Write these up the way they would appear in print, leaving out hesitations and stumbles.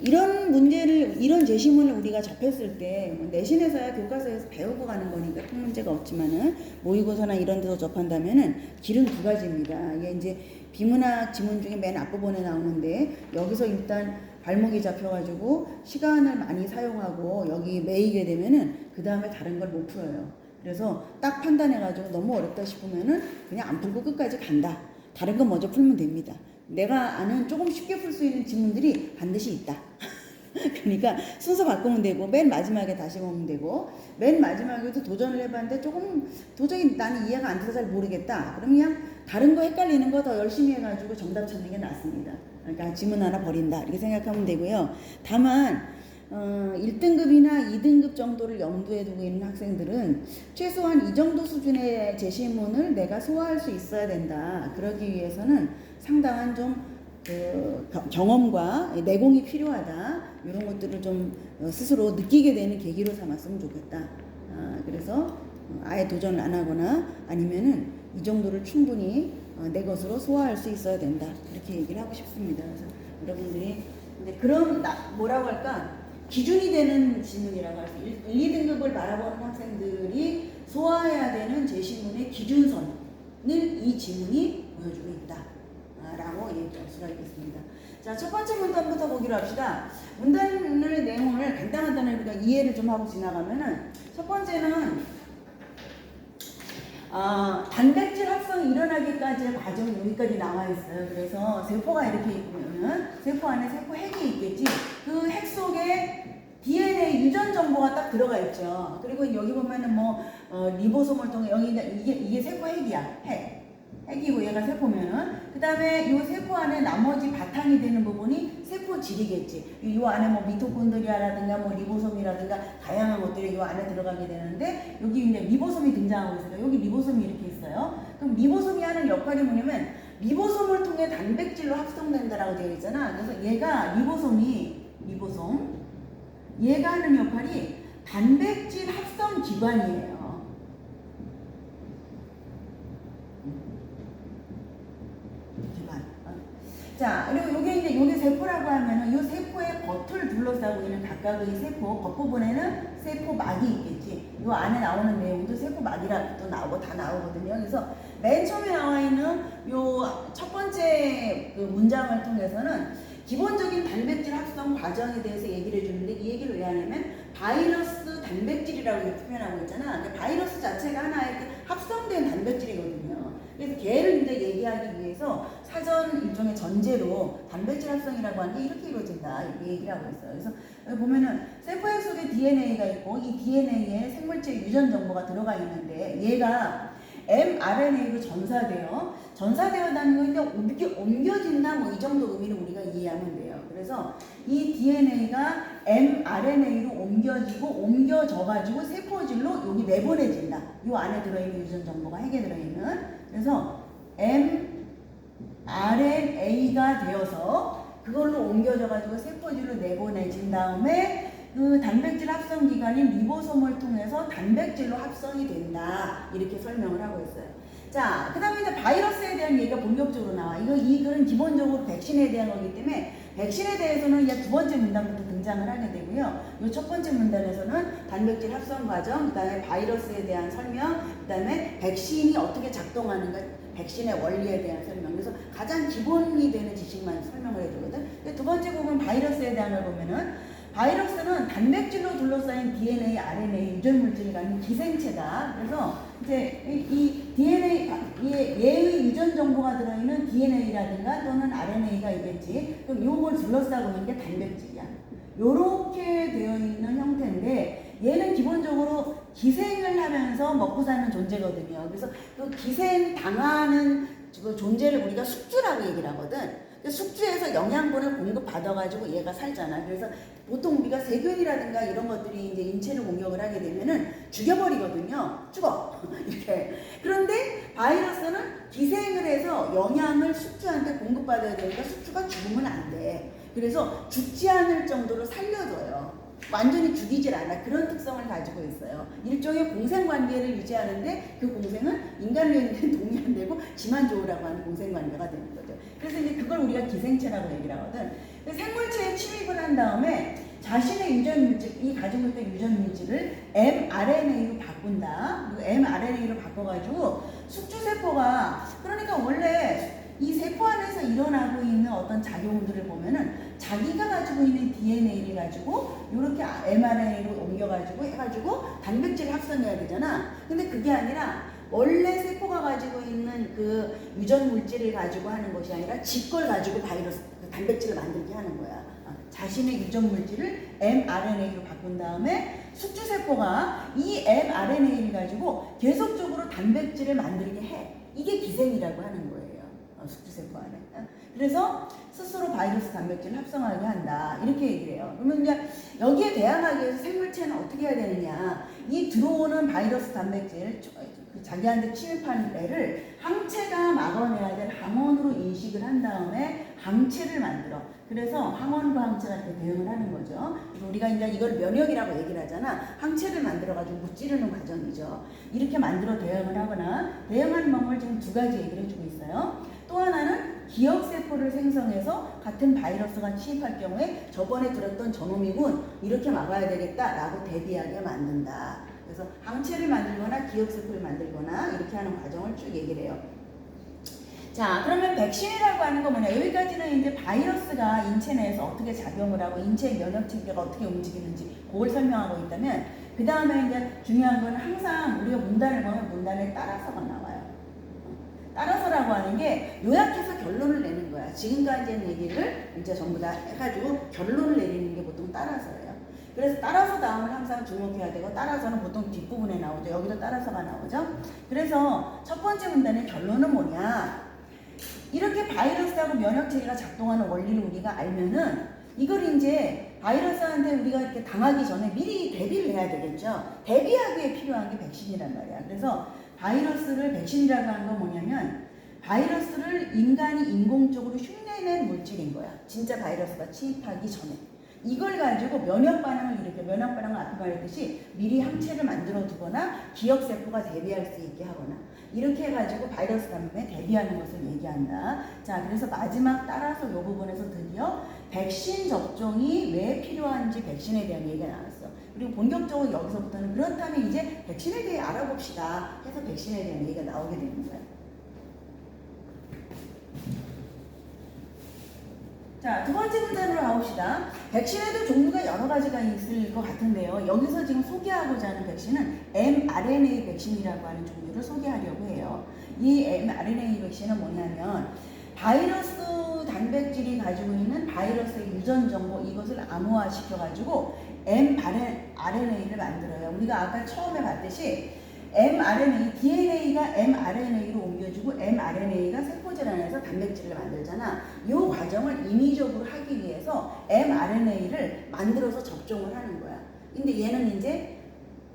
이런 문제를, 이런 제시문을 우리가 접했을 때 내신에서야 교과서에서 배우고 가는 거니까 큰 문제가 없지만은 모의고사나 이런 데서 접한다면은 길은 두 가지입니다. 이게 이제 비문학 지문 중에 맨 앞부분에 나오는데 여기서 일단 발목이 잡혀가지고 시간을 많이 사용하고 여기 매이게 되면은 그 다음에 다른 걸 못 풀어요. 그래서 딱 판단해가지고 너무 어렵다 싶으면은 그냥 안 풀고 끝까지 간다. 다른 건 먼저 풀면 됩니다. 내가 아는 조금 쉽게 풀 수 있는 지문들이 반드시 있다. 그러니까 순서 바꾸면 되고 맨 마지막에 다시 보면 되고 맨 마지막에도 도전을 해봤는데 조금 도저히 나는 이해가 안 돼서 잘 모르겠다. 그럼 그냥 다른 거 헷갈리는 거 더 열심히 해가지고 정답 찾는 게 낫습니다. 그러니까 지문 하나 버린다 이렇게 생각하면 되고요. 다만 1등급이나 2등급 정도를 염두에 두고 있는 학생들은 최소한 이 정도 수준의 제시문을 내가 소화할 수 있어야 된다. 그러기 위해서는 상당한 좀 경험과 내공이 필요하다. 이런 것들을 좀 스스로 느끼게 되는 계기로 삼았으면 좋겠다. 그래서 아예 도전을 안 하거나 아니면은 이 정도를 충분히 내 것으로 소화할 수 있어야 된다. 이렇게 얘기를 하고 싶습니다. 그래서 여러분들이 근데 그런 뭐라고 할까? 기준이 되는 지문이라고 할수 1, 2등급을 바라보는 학생들이 소화해야 되는 제시문의 기준선을 이 지문이 보여주고 있다. 라고 얘기할 수가 있겠습니다. 자, 첫 번째 문단부터 보기로 합시다. 문단의 내용을 간단하게 우리가 이해를 좀 하고 지나가면은 첫 번째는 단백질 합성이 일어나기까지의 과정이 여기까지 나와 있어요. 그래서 세포가 이렇게 있으면은 세포 안에 세포 핵이 있겠지. 그 핵 속에 DNA 유전 정보가 딱 들어가 있죠. 그리고 여기 보면은 리보솜을 통해 여기 이게 세포 핵이야. 핵이고 얘가 세포면은 그 다음에 이 세포 안에 나머지 바탕이 되는 부분이 세포질이겠지. 이 안에 미토콘드리아라든가 리보솜이라든가 다양한 것들이 이 안에 들어가게 되는데 여기 이제 리보솜이 등장하고 있어요. 여기 리보솜이 이렇게 있어요. 그럼 리보솜이 하는 역할이 뭐냐면 리보솜을 통해 단백질로 합성된다라고 되어 있잖아. 그래서 얘가 리보솜 얘가 하는 역할이 단백질 합성 기관이에요. 자, 그리고 요게 세포라고 하면은 이 세포의 겉을 둘러싸고 있는 각각의 세포, 겉부분에는 세포막이 있겠지. 요 안에 나오는 내용도 세포막이라 또 나오고 다 나오거든요. 그래서 맨 처음에 나와 있는 요 첫 번째 그 문장을 통해서는 기본적인 단백질 합성 과정에 대해서 얘기를 해주는데 이 얘기를 왜 하냐면 바이러스 단백질이라고 표현하고 있잖아. 그러니까 바이러스 자체가 하나의 합성된 단백질이거든요. 그래서 걔를 이제 얘기하기 위해서 사전 일종의 전제로 단백질 합성이라고 하는 게 이렇게 이루어진다. 이렇게 얘기를 하고 있어요. 그래서 여기 보면은 세포핵 속에 DNA가 있고 이 DNA에 생물체 유전 정보가 들어가 있는데 얘가 mRNA로 전사되어다는 거 옮겨진다 이 정도 의미를 우리가 이해하면 돼요. 그래서 이 DNA가 mRNA로 옮겨져가지고 세포질로 여기 내보내진다. 이 안에 들어있는 유전 정보가 핵에 들어있는. 그래서 mRNA가 되어서 그걸로 옮겨져가지고 세포질로 내보내진 다음에 그 단백질 합성 기관인 리보솜을 통해서 단백질로 합성이 된다. 이렇게 설명을 하고 있어요. 자, 그 다음에 이제 바이러스에 대한 얘기가 본격적으로 나와. 이 글은 기본적으로 백신에 대한 거기 때문에 백신에 대해서는 이제 두 번째 문단부터 등장을 하게 되고요. 이 첫 번째 문단에서는 단백질 합성 과정, 그 다음에 바이러스에 대한 설명, 그 다음에 백신이 어떻게 작동하는가, 백신의 원리에 대한 설명. 그래서 가장 기본이 되는 지식만 설명을 해주거든. 두 번째 부분 바이러스에 대한 걸 보면은 바이러스는 단백질로 둘러싸인 DNA, RNA, 유전물질이 아닌 기생체다. 그래서 이제 이 DNA, 얘의 유전 정보가 들어있는 DNA라든가 또는 RNA가 있겠지. 그럼 요걸 둘러싸고 있는 게 단백질이야. 요렇게 되어 있는 형태인데 얘는 기본적으로 기생을 하면서 먹고 사는 존재거든요. 그래서 그 기생 당하는 존재를 우리가 숙주라고 얘기를 하거든. 숙주에서 영양분을 공급받아가지고 얘가 살잖아. 그래서 보통 우리가 세균이라든가 이런 것들이 이제 인체를 공격을 하게 되면은 죽여버리거든요. 죽어. 이렇게. 그런데 바이러스는 기생을 해서 영양을 숙주한테 공급받아야 되니까 숙주가 죽으면 안 돼. 그래서 죽지 않을 정도로 살려줘요. 완전히 죽이질 않아. 그런 특성을 가지고 있어요. 일종의 공생관계를 유지하는데 그 공생은 인간에게는 도움이 안 되고 지만 좋으라고 하는 공생관계가 되는 거죠. 그래서 이제 그걸 우리가 기생체라고 얘기를 하거든. 생물체에 침입을 한 다음에 자신의 유전물질, 이 가지고 있던 유전물질을 mRNA로 바꾼다. 그리고 mRNA로 바꿔가지고 숙주세포가, 그러니까 원래 이 세포 안에서 일어나고 있는 어떤 작용들을 보면은 자기가 가지고 있는 DNA를 가지고 이렇게 mRNA로 옮겨가지고 해가지고 단백질을 합성해야 되잖아. 근데 그게 아니라 원래 세포가 가지고 있는 그 유전 물질을 가지고 하는 것이 아니라 지 걸 가지고 바이러스, 단백질을 만들게 하는 거야. 자신의 유전 물질을 mRNA로 바꾼 다음에 숙주세포가 이 mRNA를 가지고 계속적으로 단백질을 만들게 해. 이게 기생이라고 하는 거예요. 숙주세포 안에. 그래서 스스로 바이러스 단백질을 합성하게 한다. 이렇게 얘기를 해요. 그러면 이제 여기에 대항하기 위해서 생물체는 어떻게 해야 되느냐. 이 들어오는 바이러스 단백질, 자기한테 침입하는 애를 항체가 막아내야 될 항원으로 인식을 한 다음에 항체를 만들어. 그래서 항원과 항체가 이렇게 대응을 하는 거죠. 그래서 우리가 이제 이걸 면역이라고 얘기를 하잖아. 항체를 만들어가지고 무찌르는 과정이죠. 이렇게 만들어 대응을 하거나, 대응하는 방법을 지금 두 가지 얘기를 해주고 있어요. 또 하나는 기억세포를 생성해서 같은 바이러스가 침입할 경우에 저번에 들었던 저놈이군, 이렇게 막아야 되겠다라고 대비하게 만든다. 그래서 항체를 만들거나 기억세포를 만들거나 이렇게 하는 과정을 쭉 얘기를 해요. 자, 그러면 백신이라고 하는 건 뭐냐. 여기까지는 이제 바이러스가 인체 내에서 어떻게 작용을 하고 인체 면역체계가 어떻게 움직이는지 그걸 설명하고 있다면, 그 다음에 이제 중요한 건 항상 우리가 문단을 보면 문단에 따라서가 나와요. 따라서라고 하는 게 요약해서 결론을 내는 거야. 지금까지 한 얘기를 이제 전부 다 해가지고 결론을 내리는 게 보통 따라서예요. 그래서 따라서 다음을 항상 주목해야 되고, 따라서는 보통 뒷부분에 나오죠. 여기도 따라서가 나오죠. 그래서 첫 번째 문단의 결론은 뭐냐. 이렇게 바이러스하고 면역체계가 작동하는 원리를 우리가 알면은 이걸 이제 바이러스한테 우리가 이렇게 당하기 전에 미리 대비를 해야 되겠죠. 대비하기 위해 필요한 게 백신이란 말이야. 그래서 바이러스를, 백신이라고 하는 건 뭐냐면 바이러스를 인간이 인공적으로 흉내낸 물질인 거야. 진짜 바이러스가 침입하기 전에. 이걸 가지고 면역 반응을 일으켜, 면역 반응을 앞에 말했듯이 미리 항체를 만들어 두거나 기억세포가 대비할 수 있게 하거나, 이렇게 해가지고 바이러스 감염에 대비하는 것을 얘기한다. 자, 그래서 마지막 따라서 이 부분에서 드디어 백신 접종이 왜 필요한지 백신에 대한 얘기가 나왔어. 그리고 본격적으로 여기서부터는 그렇다면 이제 백신에 대해 알아봅시다 해서 백신에 대한 얘기가 나오게 되는 거야. 자, 두 번째 문단으로 가봅시다. 백신에도 종류가 여러 가지가 있을 것 같은데요. 여기서 지금 소개하고자 하는 백신은 mRNA 백신이라고 하는 종류를 소개하려고 해요. 이 mRNA 백신은 뭐냐면 바이러스 단백질이 가지고 있는 바이러스의 유전 정보, 이것을 암호화시켜가지고 mRNA를 만들어요. 우리가 아까 처음에 봤듯이 mRNA, DNA가 mRNA로 옮겨주고 mRNA가 세포질 안에서 단백질을 만들잖아. 이 과정을 인위적으로 하기 위해서 mRNA를 만들어서 접종을 하는 거야. 근데 얘는 이제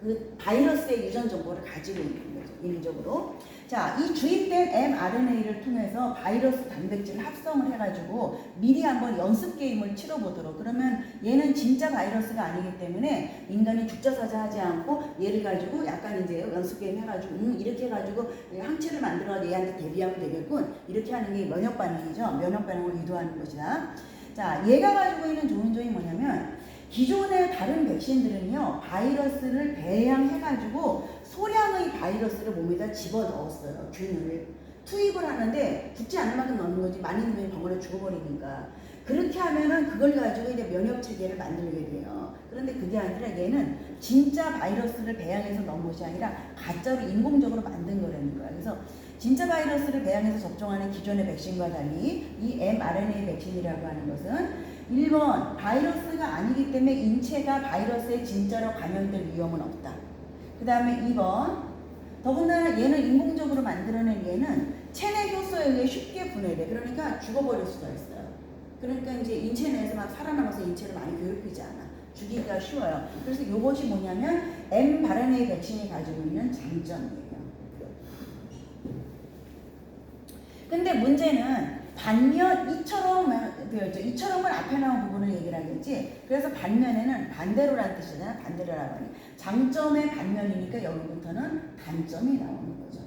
그 바이러스의 유전 정보를 가지고 있는 거죠. 인위적으로. 자, 이 주입된 mRNA를 통해서 바이러스 단백질을 합성을 해가지고 미리 한번 연습 게임을 치러보도록. 그러면 얘는 진짜 바이러스가 아니기 때문에 인간이 죽자사자 하지 않고 얘를 가지고 약간 이제 연습 게임 해가지고 이렇게 해가지고 항체를 만들어 얘한테 대비하면 되겠군. 이렇게 하는 게 면역 반응이죠. 면역 반응을 유도하는 것이다. 자, 얘가 가지고 있는 좋은 점이 뭐냐면 기존의 다른 백신들은요, 바이러스를 배양해가지고 소량의 바이러스를 몸에다 집어 넣었어요. 균을 투입을 하는데 죽지 않을 만큼 넣는 거지, 많이 넣으면 병원에 죽어버리니까. 그렇게 하면은 그걸 가지고 이제 면역 체계를 만들게 돼요. 그런데 그게 아니라 얘는 진짜 바이러스를 배양해서 넣은 것이 아니라 가짜로 인공적으로 만든 거라는 거야. 그래서 진짜 바이러스를 배양해서 접종하는 기존의 백신과 달리 이 mRNA 백신이라고 하는 것은 1번, 바이러스가 아니기 때문에 인체가 바이러스에 진짜로 감염될 위험은 없다. 그 다음에 2번, 더군다나 얘는 인공적으로 만들어낸 얘는 체내 효소에 의해 쉽게 분해돼. 그러니까 죽어버릴 수가 있어요. 그러니까 이제 인체 내에서 막 살아남아서 인체를 많이 괴롭히지 않아. 죽이기가 쉬워요. 그래서 이것이 뭐냐면 mRNA 백신이 가지고 있는 장점이에요. 근데 문제는 반면 이처럼은 앞에 나온 부분을 얘기를 하겠지. 그래서 반면에는 반대로라는 뜻이잖아. 반대로라고 하니 장점의 반면이니까 여기부터는 단점이 나오는 거죠.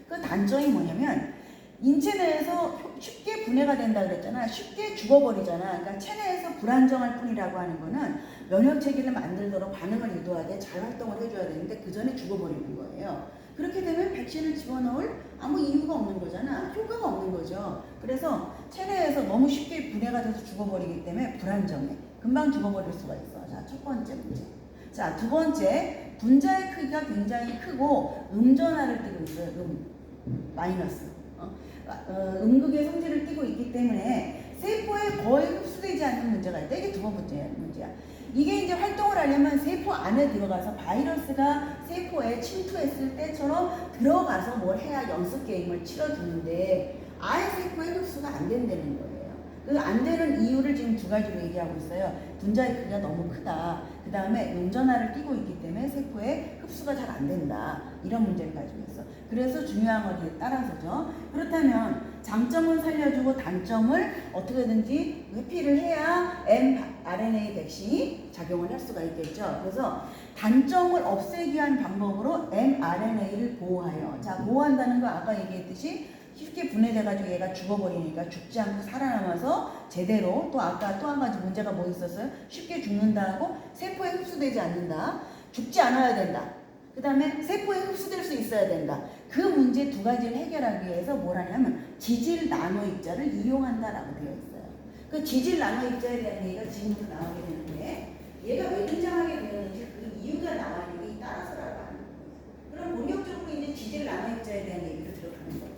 그 단점이 뭐냐면 인체 내에서 쉽게 분해가 된다 그랬잖아. 쉽게 죽어버리잖아. 그러니까 체내에서 불안정할 뿐이라고 하는 거는 면역 체계를 만들도록 반응을 유도하게 잘 활동을 해줘야 되는데 그 전에 죽어버리는 거예요. 그렇게 되면 백신을 집어넣을 아무 이유가 없는 거잖아. 효과가 없는 거죠. 그래서 체내에서 너무 쉽게 분해가 돼서 죽어버리기 때문에 불안정해. 금방 죽어버릴 수가 있어. 자, 첫 번째 문제. 자, 두 번째, 분자의 크기가 굉장히 크고 음전하를 띠고 있어요. 마이너스. 음극의 성질을 띠고 있기 때문에 세포에 거의 흡수되지 않는 문제가 있다. 이게 두 번째 문제야. 이게 이제 활동을 하려면 세포 안에 들어가서 바이러스가 세포에 침투했을 때처럼 들어가서 뭘 해야 연습 게임을 치러주는데 아예 세포에 흡수가 안 된다는 거예요. 그 안 되는 이유를 지금 두 가지로 얘기하고 있어요. 분자의 크기가 너무 크다. 그 다음에 음전하를 띠고 있기 때문에 세포에 흡수가 잘 안 된다. 이런 문제를 가지고 있어. 그래서 중요한 거기에 따라서죠. 그렇다면 장점을 살려주고 단점을 어떻게든지 회피를 해야 mRNA 백신이 작용을 할 수가 있겠죠. 그래서 단점을 없애기 위한 방법으로 mRNA를 보호하여. 자, 보호한다는 거 아까 얘기했듯이 쉽게 분해돼가지고 얘가 죽어버리니까 죽지 않고 살아남아서 제대로 또 아까 또 한 가지 문제가 뭐 있었어요? 쉽게 죽는다고 세포에 흡수되지 않는다. 죽지 않아야 된다. 그 다음에 세포에 흡수될 수 있어야 된다. 그 문제 두 가지를 해결하기 위해서 뭘 하냐면 지질 나노 입자를 이용한다라고 되어 있어요. 그 지질 나노 입자에 대한 얘기가 지금부터 나오게 되는데 얘가 왜 등장하게 되었는지 그 이유가 나와있는 게 따라서라고 하는 거예요. 그럼 본격적으로 이제 지질 나노 입자에 대한 얘기를 들어가는 거예요.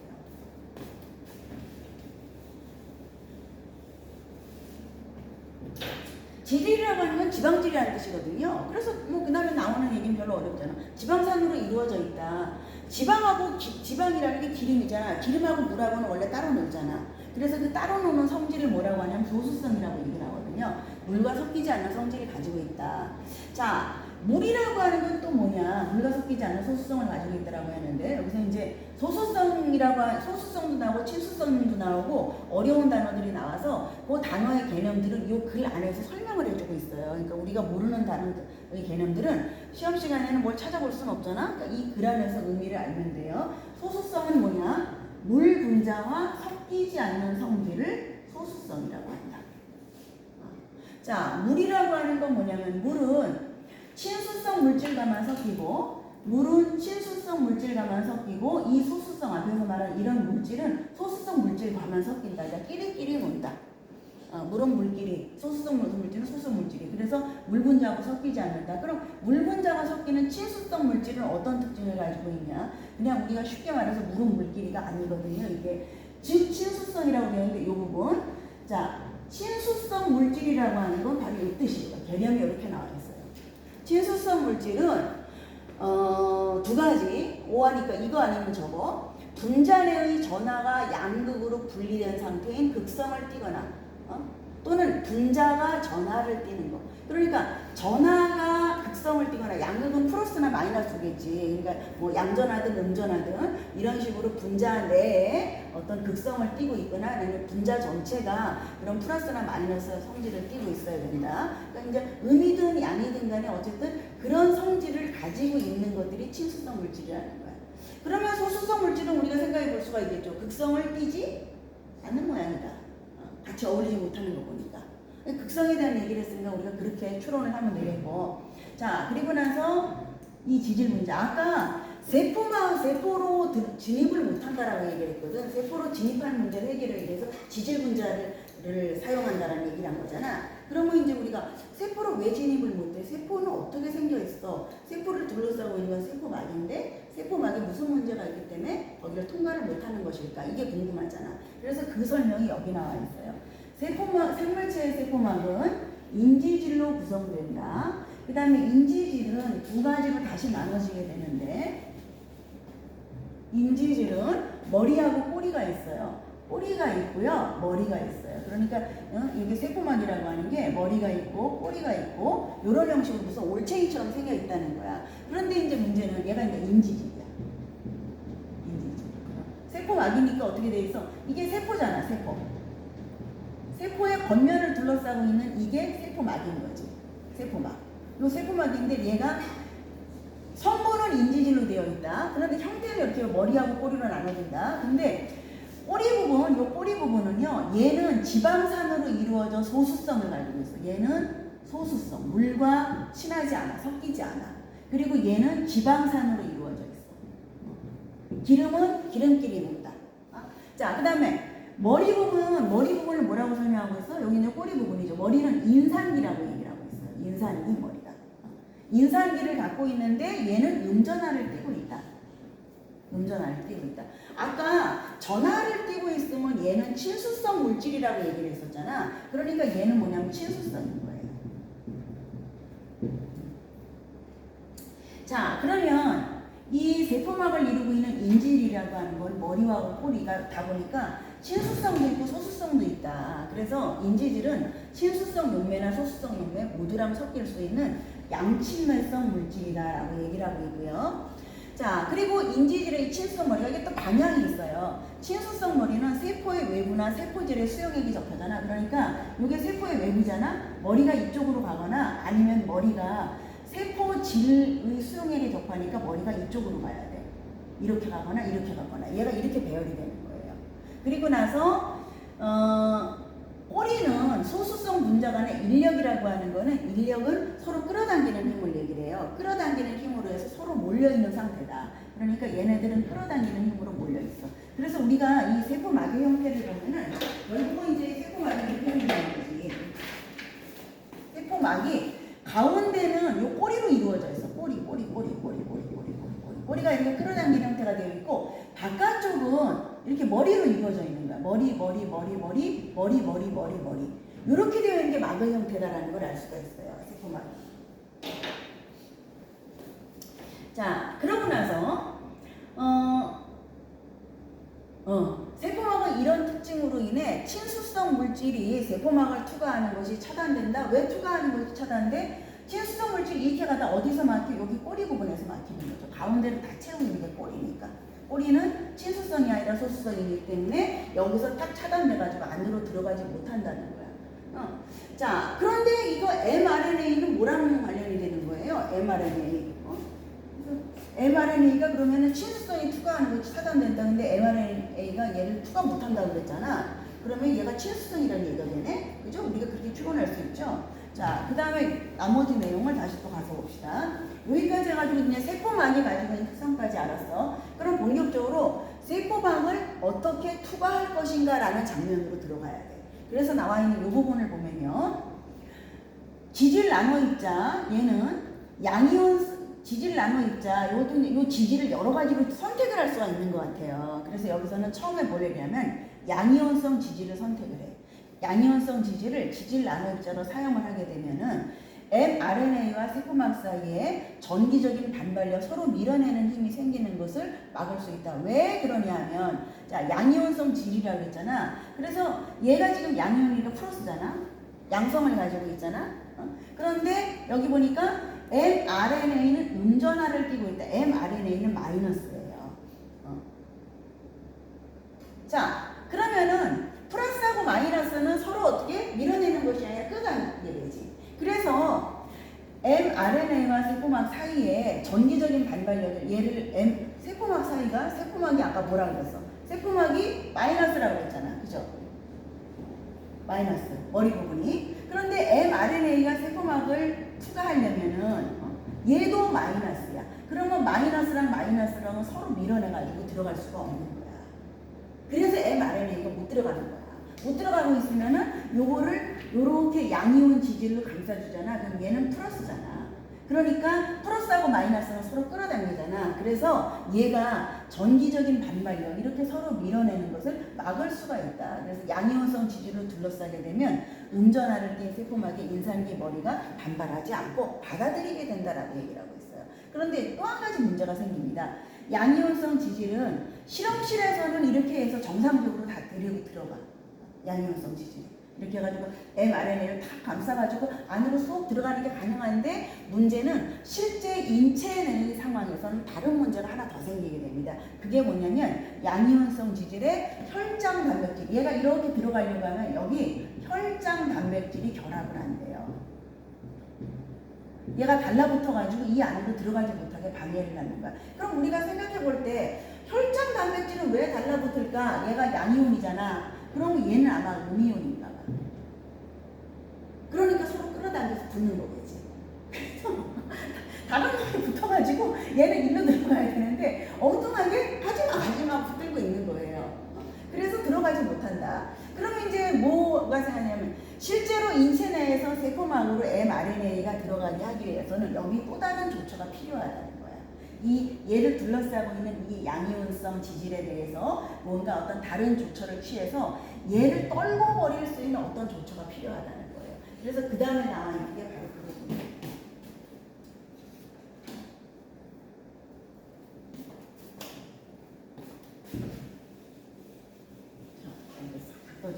지질이라고 하는 건 지방질이라는 뜻이거든요. 그래서 뭐 그날에 나오는 얘기는 별로 어렵잖아. 지방산으로 이루어져 있다. 지방하고 지방이라는 게 기름이잖아. 기름하고 물하고는 원래 따로 놀잖아. 그래서 그 따로 노는 성질을 뭐라고 하냐면 소수성이라고 얘기를 하거든요. 물과 섞이지 않는 성질을 가지고 있다. 자, 물이라고 하는 건 또 뭐냐? 물과 섞이지 않는 소수성을 가지고 있다라고 하는데 여기서 이제 소수성도 나오고 친수성도 나오고 어려운 단어들이 나와서 그 단어의 개념들은 이 글 안에서 설명을 해주고 있어요. 그러니까 우리가 모르는 단어의 개념들은 시험 시간에는 뭘 찾아볼 수는 없잖아. 그러니까 이 글 안에서 의미를 알면 돼요. 소수성은 뭐냐? 물 분자와 섞이지 않는 성질을 소수성이라고 한다. 자, 물이라고 하는 건 뭐냐면 물은 친수성 물질과만 섞이고 물은 친수성 물질과만 섞이고 이 소수성 앞에서 말한 이런 물질은 소수성 물질과만 섞인다. 그러니까 끼리끼리 논다. 물은 물끼리, 소수성 물질은 소수성 물질이. 그래서 물 분자하고 섞이지 않는다. 그럼 물 분자가 섞이는 친수성 물질은 어떤 특징을 가지고 있냐? 그냥 우리가 쉽게 말해서 물은 물끼리가 아니거든요. 이게 즉 친수성이라고 되어 있는데 이 부분. 자, 친수성 물질이라고 하는 건 바로 이 뜻이에요. 개념이 이렇게 나와 있어요. 친수성 물질은 두 가지. 오하니까 이거 아니면 저거. 분자 내의 전하가 양극으로 분리된 상태인 극성을 띠거나 또는 분자가 전하를 띠는 거. 그러니까 전하가 극성을 띠거나 양극은 플러스나 마이너스겠지. 그러니까 뭐 양전하든 음전하든 이런 식으로 분자 내에 어떤 극성을 띠고 있거나 아니면 분자 전체가 그런 플러스나 마이너스 성질을 띠고 있어야 된다. 그러니까 이제 음이든 양이든 간에 어쨌든 그런 성질을 가지고 있는 것들이 친수성 물질이라는 거야. 그러면 소수성 물질은 우리가 생각해 볼 수가 있겠죠. 극성을 띠지 않는 모양이다. 같이 어울리지 못하는 거 보니까. 극성에 대한 얘기를 했으니까 우리가 그렇게 추론을 하면 되겠고. 자, 그리고 나서 이 지질 문제. 아까 세포로 진입을 못한다라고 얘기를 했거든. 세포로 진입하는 문제를 해결하기 위해서 지질 분자를 사용한다라는 얘기를 한 거잖아. 그러면 이제 우리가 세포로 왜 진입을 못해? 세포는 어떻게 생겨 있어? 세포를 둘러싸고 있는 건 세포막인데 세포막에 무슨 문제가 있기 때문에 거기를 통과를 못하는 것일까? 이게 궁금하잖아. 그래서 그 설명이 여기 나와 있어요. 생물체의 세포막은 인지질로 구성된다. 그 다음에 인지질은 두 가지로 다시 나눠지게 되는데 인지질은 머리하고 꼬리가 있어요. 꼬리가 있고요, 머리가 있어요. 그러니까 여기 세포막이라고 하는 게 머리가 있고 꼬리가 있고 이런 형식으로 무슨 올챙이처럼 생겨 있다는 거야. 그런데 이제 문제는 얘가 이제 인지질이야. 인지질. 세포막이니까 어떻게 돼 있어? 이게 세포잖아, 세포. 세포의 겉면을 둘러싸고 있는 이게 세포막인 거지. 세포막. 이 세포막인데 얘가 성분은 인지질로 되어 있다. 그런데 형태는 이렇게 머리하고 꼬리로 나눠진다. 근데 꼬리 부분, 요 꼬리 부분은요, 얘는 지방산으로 이루어져 소수성을 가지고 있어. 얘는 소수성, 물과 친하지 않아, 섞이지 않아. 그리고 얘는 지방산으로 이루어져 있어. 기름은 기름끼리 묻다. 자, 그 다음에 머리 부분을 뭐라고 설명하고 있어? 여기는 꼬리 부분이죠. 머리는 인산기라고 얘기를 하고 있어요. 인산기 머리가. 인산기를 갖고 있는데 얘는 음전하를 띠고 있다. 음전하를 띠고 있다. 아까 전하를 띠고 있으면 얘는 친수성 물질이라고 얘기를 했었잖아. 그러니까 얘는 뭐냐면 친수성인 거예요. 자, 그러면 이 세포막을 이루고 있는 인질이라고 하는 건 머리와 꼬리가 다 보니까 친수성도 있고 소수성도 있다. 그래서 인지질은 친수성 용매나 소수성 용매 모두랑 섞일 수 있는 양친매성 물질이다라고 얘기를 하고 있고요. 자, 그리고 인지질의 친수성 머리가 이게 또 방향이 있어요. 친수성 머리는 세포의 외부나 세포질의 수용액이 접하잖아. 그러니까 이게 세포의 외부잖아. 머리가 이쪽으로 가거나 아니면 머리가 세포질의 수용액에 접하니까 머리가 이쪽으로 가야 돼. 이렇게 가거나 이렇게 가거나. 얘가 이렇게 배열이 되는 거예요. 그리고 나서 꼬리는 소수성 분자 간의 인력이라고 하는 거는, 인력은 서로 끌어당기는 힘을 얘기를 해요. 끌어당기는 힘으로 해서 서로 몰려있는 상태다. 그러니까 얘네들은 끌어당기는 힘으로 몰려있어. 그래서 우리가 이 세포막의 형태를 보면은 결국은 이제 세포막이 이렇게 생기는 거지. 세포막이 가운데는 요 꼬리로 이루어져 있어. 꼬리가 이렇게 끌어당기는 형태가 되어 있고, 바깥쪽은 이렇게 머리로 이루어져 있는 거야. 머리. 이렇게 되어 있는 게 막의 형태다라는 걸 알 수가 있어요. 세포막. 자, 그러고 나서 세포막은 이런 특징으로 인해 친수성 물질이 세포막을 투과하는 것이 차단된다. 왜 투과하는 것이 차단돼? 친수성 물질이 이렇게 가다 어디서 막혀? 여기 꼬리 부분에서 막히는 거죠. 가운데를 다 채우는 게 꼬리니까. 꼬리는 친수성이 아니라 소수성이기 때문에 여기서 딱 차단돼가지고 안으로 들어가지 못한다는 거야. 자, 그런데 이거 mRNA는 뭐랑 관련이 되는 거예요? mRNA. mRNA가 그러면은 친수성이 투과하는 것이 차단된다. 근데 mRNA가 얘를 투과 못한다고 그랬잖아. 그러면 얘가 친수성이라는 얘기가 되네? 그죠? 우리가 그렇게 추론할 수 있죠? 자, 그 다음에 나머지 내용을 다시 또 가서 봅시다. 여기까지 해가지고 그냥 세포막이 가지고 있는 특성까지 알았어. 그럼 본격적으로 세포막을 어떻게 투과할 것인가 라는 장면으로 들어가야 돼. 그래서 나와 있는 이 부분을 보면요. 지질 나노 입자, 얘는 양이온 지질 나노 입자, 요 지질을 여러 가지로 선택을 할 수가 있는 것 같아요. 그래서 여기서는 처음에 뭘 얘기하면 양이온성 지질을 선택을 해. 양이온성 지질을 지질 나노 입자로 사용을 하게 되면은 mRNA와 세포막 사이에 전기적인 반발력, 서로 밀어내는 힘이 생기는 것을 막을 수 있다. 왜 그러냐면, 자, 양이온성 지질이라고 했잖아. 그래서 얘가 지금 양이온이니까 플러스잖아. 양성을 가지고 있잖아. 그런데 여기 보니까 mRNA는 음전하를 띠고 있다. mRNA는 마이너스예요. 자, 그러면은 플러스하고 마이너스는 서로 어떻게 밀어내는 것이 아니라 끌어당기게 되지. 그래서 mRNA와 세포막 사이에 전기적인 반발력을, 얘를 세포막 사이가, 세포막이 아까 뭐라고 그랬어? 세포막이 마이너스라고 했잖아. 그죠? 마이너스, 머리 부분이. 그런데 mRNA가 세포막을 투과하려면은 얘도 마이너스야. 그러면 마이너스랑 마이너스랑은 서로 밀어내가지고 들어갈 수가 없는 거야. 그래서 mRNA가 못 들어가는 거야. 못 들어가고 있으면은 요거를 요렇게 양이온 지질로 감싸주잖아. 그럼 얘는 플러스잖아. 그러니까 플러스하고 마이너스는 서로 끌어당기잖아. 그래서 얘가 전기적인 반발력, 이렇게 서로 밀어내는 것을 막을 수가 있다. 그래서 양이온성 지질로 둘러싸게 되면 음전하를 띈 세포막의 인산기 머리가 반발하지 않고 받아들이게 된다라고 얘기를 하고 있어요. 그런데 또 한 가지 문제가 생깁니다. 양이온성 지질은 실험실에서는 이렇게 해서 정상적으로 다 들어가. 양이온성 지질. 이렇게 해가지고 mRNA를 다 감싸가지고 안으로 쏙 들어가는 게 가능한데, 문제는 실제 인체 내 상황에서는 다른 문제가 하나 더 생기게 됩니다. 그게 뭐냐면 양이온성 지질의 혈장 단백질, 얘가 이렇게 들어가려고 하면 여기 혈장 단백질이 결합을 한대요. 얘가 달라붙어가지고 이 안으로 들어가지 못하게 방해를 하는 거야. 그럼 우리가 생각해 볼 때 혈장 단백질은 왜 달라붙을까? 얘가 양이온이잖아. 그러면 얘는 아마 음이온인가 봐. 그러니까 서로 끌어당겨서 붙는 거겠지. 그래서 다른 놈이 붙어가지고 얘는 일로 들어가야 되는데 엉뚱하게 하지마 붙들고 있는 거예요. 그래서 들어가지 못한다. 그러면 이제 뭐가 하냐면 실제로 인체 내에서 세포막으로 mRNA가 들어가게 하기 위해서는 여기 또 다른 조처가 필요하다는 거야. 이 얘를 둘러싸고 있는 이 양이온성 지질에 대해서 뭔가 어떤 다른 조처를 취해서 얘를 떨궈 버릴 수 있는 어떤 조처가 필요하다는 거예요. 그래서 그 다음에 나와 있는 게 바로 그거거든요.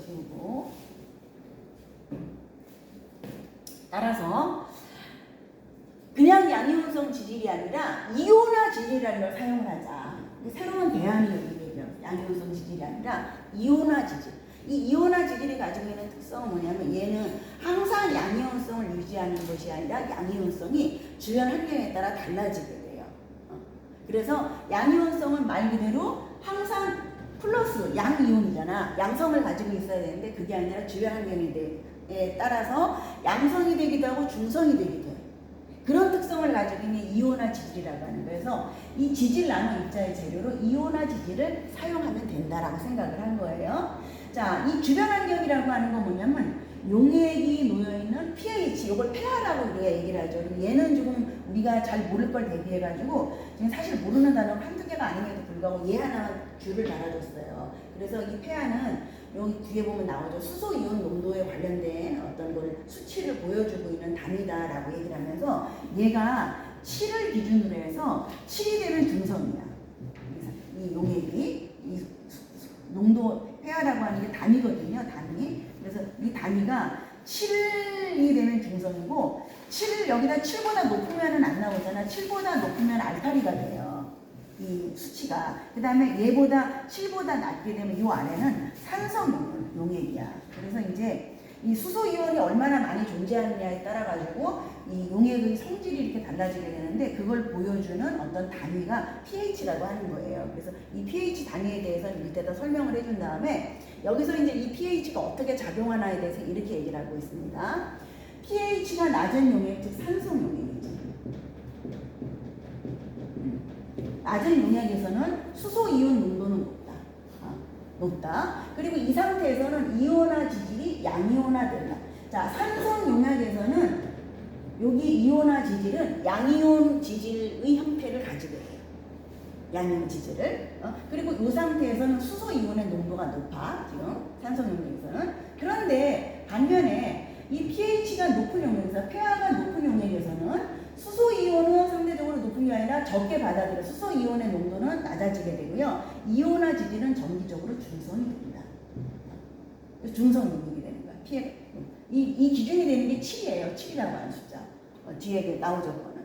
지우고 따라서 그냥 양이온성 지질이 아니라 이온화 지질이라는 걸 사용을 하자. 새로운 대안이 여기 양이온성 지질이 아니라 이온화 지질. 이 이온화 지질이 가지고 있는 특성은 뭐냐면 얘는 항상 양이온성을 유지하는 것이 아니라 양이온성이 주변 환경에 따라 달라지게 돼요. 그래서 양이온성은 말 그대로 항상 플러스 양이온이잖아. 양성을 가지고 있어야 되는데 그게 아니라 주변 환경에 따라서 양성이 되기도 하고 중성이 되기도 해요. 그런 특성을 가지고 있는 이온화 지질이라고 하는 거예요. 그래서 이 지질 나무 입자의 재료로 이온화 지질을 사용하면 된다라고 생각을 한 거예요. 자, 이 주변 환경이라고 하는 건 뭐냐면 용액이 놓여있는 pH, 이걸 폐하라고 우리가 얘기를 하죠. 얘는 조금 우리가 잘 모를 걸 대비해가지고 지금 사실 모르는 단어가 한두 개가 아님에도 불구하고 얘 하나만 줄을 달아줬어요. 그래서 이 폐하는 여기 뒤에 보면 나오죠. 수소이온 농도에 관련된 어떤 걸 수치를 보여주고 있는 단위다라고 얘기를 하면서 얘가 7을 기준으로 해서 7이 되면 중성이야. 이 용액이 이 농도 폐하라고 하는 게 단위거든요. 단위. 그래서 이 단위가 7이 되면 중성이고 7을 여기다 7보다 높으면은 안 나오잖아. 7보다 높으면 알칼리가 돼요. 이 수치가. 그 다음에 얘보다 7보다 낮게 되면 이 안에는 산성 용액이야. 그래서 이제 이 수소이온이 얼마나 많이 존재하느냐에 따라 가지고 이 용액의 성질이 이렇게 달라지게 되는데 그걸 보여주는 어떤 단위가 pH라고 하는 거예요. 그래서 이 pH 단위에 대해서는 밑에다 설명을 해준 다음에 여기서 이제 이 pH가 어떻게 작용하나에 대해서 이렇게 얘기를 하고 있습니다. pH가 낮은 용액, 즉 산성 용액이죠. 낮은 용액에서는 수소이온 농도는 높다. 그리고 이 상태에서는 이온화 지질이 양이온화된다. 자, 산성 용액에서는 여기 이온화 지질은 양이온 지질의 형태를 가지게 돼요. 양이온 지질을. 그리고 이 상태에서는 수소이온의 농도가 높아. 지금 산성 용액에서는. 그런데 반면에 이 pH가 높은 용액에서 폐하가 높은 용액에서는 수소이온은 상대적으로 높은 게 아니라 적게 받아들여 수소이온의 농도는 낮아지게 되고요. 이온화 지질은 정기적으로 중성이 됩니다. 중성 용액이 되는 거야. 이 기준이 되는 게 7이에요. 7이라고 하는 숫자. 뒤에 나오죠. 그거는.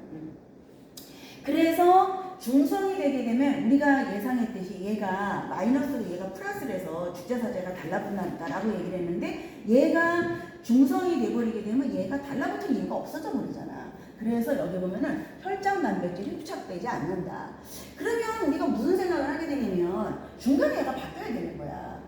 그래서 중성이 되게 되면 우리가 예상했듯이 얘가 마이너스로 얘가 플러스를 해서 주체사제가 달라붙는다라고 얘기를 했는데 얘가 중성이 돼버리게 되면 얘가 달라붙을 이유가 없어져 버리잖아. 그래서 여기 보면은 혈장 단백질이 부착되지 않는다. 그러면 우리가 무슨 생각을 하게 되냐면 중간에 얘가 바뀌어야 되는 거야.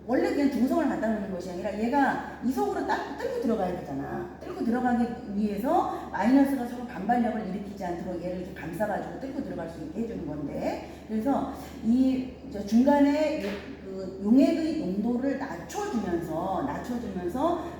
원래 그냥 중성을 갖다 놓는 것이 아니라 얘가 이속으로 딱 뚫고 들어가야 되잖아. 뚫고 들어가기 위해서 마이너스가 서로 반발력을 일으키지 않도록 얘를 좀 감싸가지고 뚫고 들어갈 수 있게 해주는 건데, 그래서 이 중간에 그 용액의 농도를 낮춰주면서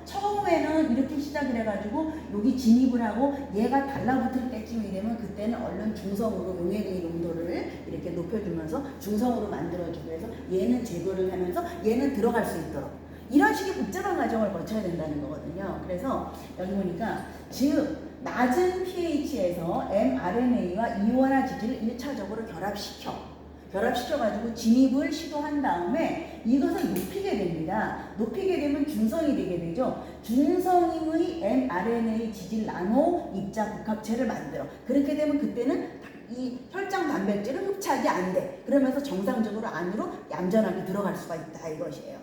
처음에는 이렇게 시작을 해가지고 여기 진입을 하고 얘가 달라붙을 때쯤이 되면 그때는 얼른 중성으로 용액의 농도를 이렇게 높여주면서 중성으로 만들어주고 해서 얘는 제거를 하면서 얘는 들어갈 수 있도록 이런 식의 복잡한 과정을 거쳐야 된다는 거거든요. 그래서 여기 보니까 즉 낮은 pH에서 mRNA와 이온화 지질을 1차적으로 결합시켜가지고 진입을 시도한 다음에 이것을 높이게 됩니다. 높이게 되면 중성이 되게 되죠. 중성의 mRNA 지질 나노 입자 복합체를 만들어. 그렇게 되면 그때는 이 혈장 단백질은 흡착이 안 돼. 그러면서 정상적으로 안으로 얌전하게 들어갈 수가 있다 이것이에요.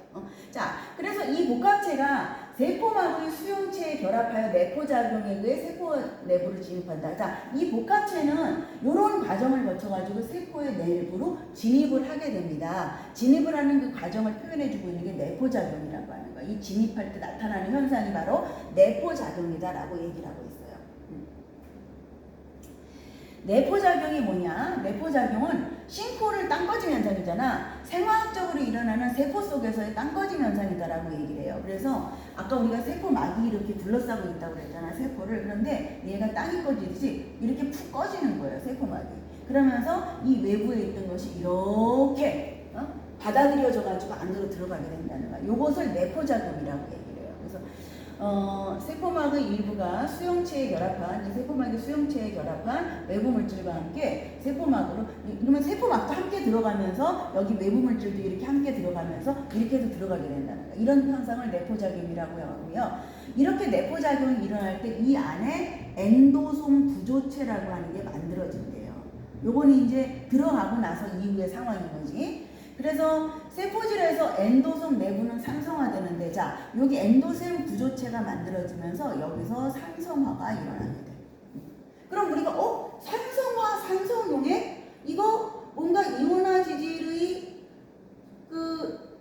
자, 그래서 이 복합체가 세포막의 수용체에 결합하여 내포작용에 의해 세포 내부로 진입한다. 자, 이 복합체는 이런 과정을 거쳐가지고 세포의 내부로 진입을 하게 됩니다. 진입을 하는 그 과정을 표현해주고 있는 게 내포작용이라고 하는 거예요. 이 진입할 때 나타나는 현상이 바로 내포작용이다라고 얘기를 하고 있어요. 내포작용이 뭐냐? 내포작용은 싱크홀을 땅꺼짐 현상이잖아. 생화학적으로 일어나는 세포 속에서의 땅꺼짐 현상이다라고 얘기를 해요. 그래서 아까 우리가 세포막이 이렇게 둘러싸고 있다고 그랬잖아, 세포를. 그런데 얘가 땅이 꺼지듯이 이렇게 푹 꺼지는 거예요, 세포막이. 그러면서 이 외부에 있던 것이 이렇게 받아들여져가지고 안으로 들어가게 된다는 거야. 요것을 내포작용이라고 얘기를 해요. 그래서 세포막의 일부가 수용체에 결합한, 이 세포막의 수용체에 결합한 외부 물질과 함께 세포막으로, 이러면 세포막도 함께 들어가면서 여기 외부 물질도 이렇게 함께 들어가면서 이렇게 해서 들어가게 된다는 거예요. 이런 현상을 내포작용이라고 하고요. 이렇게 내포작용이 일어날 때 이 안에 엔도솜 구조체라고 하는 게 만들어진대요. 요거는 이제 들어가고 나서 이후의 상황인 거지. 그래서 세포질에서 엔도솜 내부는 산성화되는데, 자, 여기 엔도솜 구조체가 만들어지면서 여기서 산성화가 일어나게 돼. 그럼 우리가 산성화, 산성용액? 이거 뭔가 이온화 지질의 그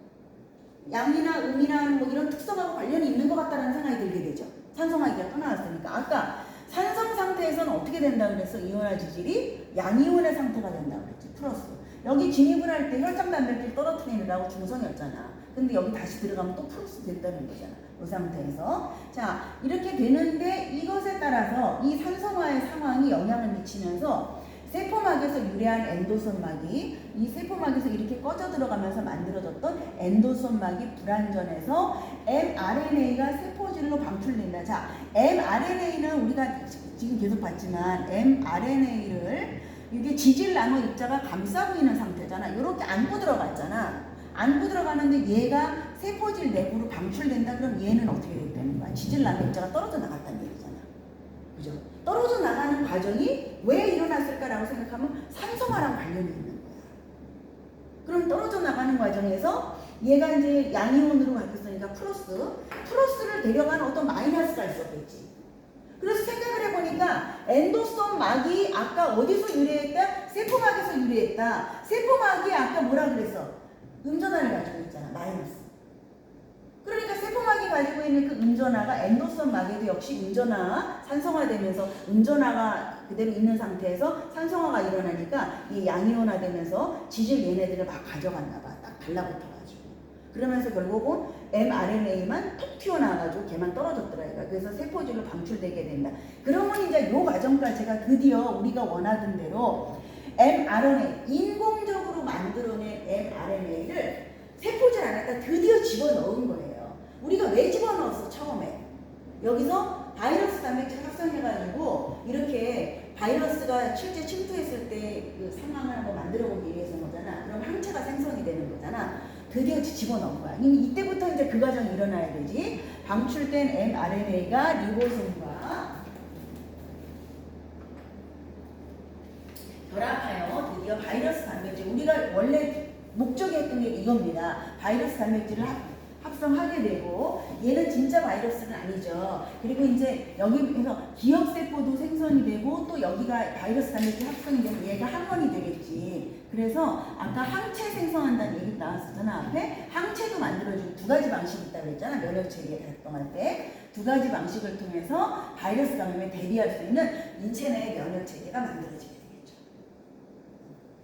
양이나 음이나 뭐 이런 특성하고 관련이 있는 것 같다는 생각이 들게 되죠. 산성화 얘기가 또 나왔으니까. 아까 산성 상태에서는 어떻게 된다고 그랬어? 이온화 지질이 양이온의 상태가 된다고 그랬지. 플러스. 여기 진입을 할 때 혈장 단백질 떨어뜨리느라고 중성이었잖아. 근데 여기 다시 들어가면 또 플러스 된다는 거잖아. 이 상태에서. 자, 이렇게 되는데 이것에 따라서 이 산성화의 상황이 영향을 미치면서 세포막에서 유래한 엔도솜막이 이 세포막에서 이렇게 꺼져 들어가면서 만들어졌던 엔도솜막이 불완전해서 mRNA가 세포질로 방출된다. 자, mRNA는 우리가 지금 계속 봤지만 mRNA를 이게 지질 나노 입자가 감싸고 있는 상태잖아. 이렇게 안고 들어갔잖아. 안고 들어가는데 얘가 세포질 내부로 방출된다. 그럼 얘는 어떻게 되는 거야? 지질 나노 입자가 떨어져 나갔다는 얘기잖아. 그죠? 떨어져 나가는 과정이 왜 일어났을까라고 생각하면 산성화랑 관련이 있는 거야. 그럼 떨어져 나가는 과정에서 얘가 이제 양이온으로 바뀌었으니까 플러스를 데려가는 어떤 마이너스가 있었겠지. 그래서 생각을 해보니까 엔도솜 막이 아까 어디서 유래했다? 세포막에서 유래했다. 세포막이 아까 뭐라 그랬어? 음전화를 가지고 있잖아. 마이너스. 그러니까 세포막이 가지고 있는 그 음전화가 엔도솜 막에도 역시 음전화, 산성화되면서 음전화가 그대로 있는 상태에서 산성화가 일어나니까 이 양이온화되면서 지질 얘네들을 막 가져갔나 봐. 딱 달라붙어가지고. 그러면서 결국은 mRNA만 톡 튀어나와가지고 걔만 떨어졌더라. 그래서 세포질로 방출되게 된다. 그러면 이제 요 과정까지가 드디어 우리가 원하던 대로 mRNA, 인공적으로 만들어낸 mRNA를 세포질 안에다 드디어 집어넣은 거예요. 우리가 왜 집어넣었어, 처음에? 여기서 바이러스 단백질 합성해가지고 이렇게 바이러스가 실제 침투했을 때 그 상황을 한번 만들어 보기 위해서인 거잖아. 그럼 항체가 생성이 되는 거잖아. 드디어 집어넣은 거야. 이미 이때부터 이제 그 과정이 일어나야 되지. 방출된 mRNA가 리보솜과 결합하여 드디어 바이러스 단백질, 우리가 원래 목적이 했던 게 이겁니다. 바이러스 단백질을 합성하게 되고, 얘는 진짜 바이러스는 아니죠. 그리고 이제 여기에서 기억세포도 생성이 되고, 또 여기가 바이러스 단백질 합성이 되면 얘가 항원이 되겠지. 그래서 아까 항체 생성한다는 얘기 나왔었잖아. 앞에 항체도 만들어주고 두 가지 방식이 있다고 했잖아. 면역체계에 작동할 때 두 가지 방식을 통해서 바이러스 감염에 대비할 수 있는 인체 내 면역체계가 만들어지게.